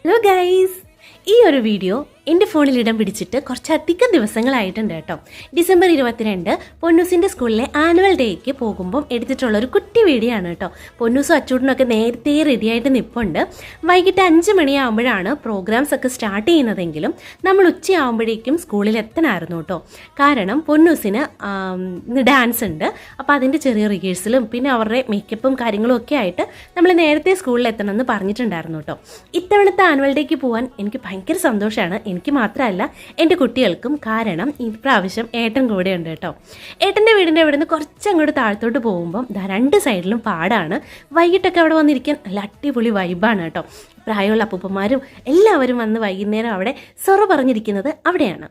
Hello guys, ഈ ഒരു video എൻ്റെ ഫോണിൽ ഇടം പിടിച്ചിട്ട് കുറച്ചധികം ദിവസങ്ങളായിട്ടുണ്ട് കേട്ടോ. ഡിസംബർ 22 പൊന്നൂസിൻ്റെ സ്കൂളിലെ ആനുവൽ ഡേക്ക് പോകുമ്പം എടുത്തിട്ടുള്ള ഒരു കുട്ടി വീഡിയോ ആണ് കേട്ടോ. പൊന്നൂസും അച്ചൂട്ടനൊക്കെ നേരത്തെ റെഡിയായിട്ട് നിൽപ്പുണ്ട്. വൈകിട്ട് 5 മണിയാകുമ്പോഴാണ് പ്രോഗ്രാംസ് ഒക്കെ സ്റ്റാർട്ട് ചെയ്യുന്നതെങ്കിലും നമ്മൾ ഉച്ചയാകുമ്പോഴേക്കും സ്കൂളിൽ എത്തണമായിരുന്നു കേട്ടോ. കാരണം പൊന്നൂസിന് ഡാൻസ് ഉണ്ട്. അപ്പോൾ അതിൻ്റെ ചെറിയ റിഹേഴ്സലും പിന്നെ അവരുടെ മേക്കപ്പും കാര്യങ്ങളും ഒക്കെ ആയിട്ട് നമ്മൾ നേരത്തെ സ്കൂളിൽ എത്തണമെന്ന് പറഞ്ഞിട്ടുണ്ടായിരുന്നു കേട്ടോ. ഇത്തവണത്തെ ആനുവൽ ഡേക്ക് പോകാൻ എനിക്ക് ഭയങ്കര സന്തോഷമാണ്. എനിക്ക് മാത്രമല്ല, എൻ്റെ കുട്ടികൾക്കും. കാരണം ഇപ്രാവശ്യം ഏട്ടൻ കൂടെ ഉണ്ട് കേട്ടോ. ഏട്ടൻ്റെ വീടിൻ്റെ അവിടെ നിന്ന് കുറച്ചങ്ങോട്ട് താഴത്തോട്ട് പോകുമ്പം രണ്ട് സൈഡിലും പാടാണ്. വൈകിട്ടൊക്കെ അവിടെ വന്നിരിക്കാൻ നല്ല അടിപൊളി വൈബാണ് കേട്ടോ. പ്രായമുള്ള അപ്പൂപ്പന്മാരും എല്ലാവരും വന്ന് വൈകുന്നേരം അവിടെ സൊറ പറഞ്ഞിരിക്കുന്നത് അവിടെയാണ്.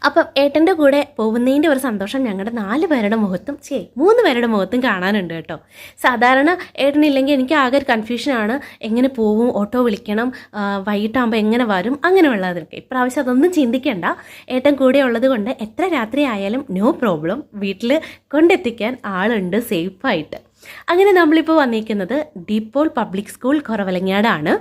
അപ്പം ഏട്ടൻ്റെ കൂടെ പോകുന്നതിൻ്റെ ഒരു സന്തോഷം ഞങ്ങളുടെ 4 പേരുടെ മുഖത്തും 3 പേരുടെ മുഖത്തും കാണാനുണ്ട് കേട്ടോ. സാധാരണ ഏട്ടനില്ലെങ്കിൽ എനിക്ക് ആകെ ഒരു കൺഫ്യൂഷനാണ്, എങ്ങനെ പോവും, ഓട്ടോ വിളിക്കണം, വൈകിട്ടാകുമ്പോൾ എങ്ങനെ വരും, അങ്ങനെയുള്ളതൊക്കെ. ഇപ്രാവശ്യം അതൊന്നും ചിന്തിക്കേണ്ട. ഏട്ടൻ കൂടെ ഉള്ളത് കൊണ്ട് എത്ര രാത്രി ആയാലും നോ പ്രോബ്ലം, വീട്ടിൽ കൊണ്ടെത്തിക്കാൻ ആളുണ്ട് സേഫായിട്ട്. അങ്ങനെ നമ്മളിപ്പോൾ വന്നിരിക്കുന്നത് ഡീപ്പോൾ പബ്ലിക് സ്കൂൾ കുറവലങ്ങാടാണ്.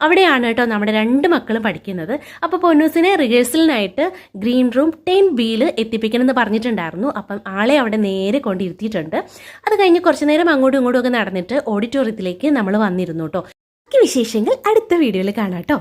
അവിടെയാണ് കേട്ടോ നമ്മുടെ 2 മക്കളും പഠിക്കുന്നത്. അപ്പോൾ പൊന്നൂസിനെ റിഹേഴ്സലിനായിട്ട് ഗ്രീൻ റൂം 10B എത്തിപ്പിക്കണം എന്ന് പറഞ്ഞിട്ടുണ്ടായിരുന്നു. അപ്പം ആളെ അവിടെ നേരെ കൊണ്ടിരുത്തിയിട്ടുണ്ട്. അത് കഴിഞ്ഞ് കുറച്ച് നേരം അങ്ങോട്ടും ഇങ്ങോട്ടും ഒക്കെ നടന്നിട്ട് ഓഡിറ്റോറിയത്തിലേക്ക് നമ്മൾ വന്നിരുന്നു കേട്ടോ. ബാക്കി വിശേഷങ്ങൾ അടുത്ത വീഡിയോയിൽ കാണാം കേട്ടോ.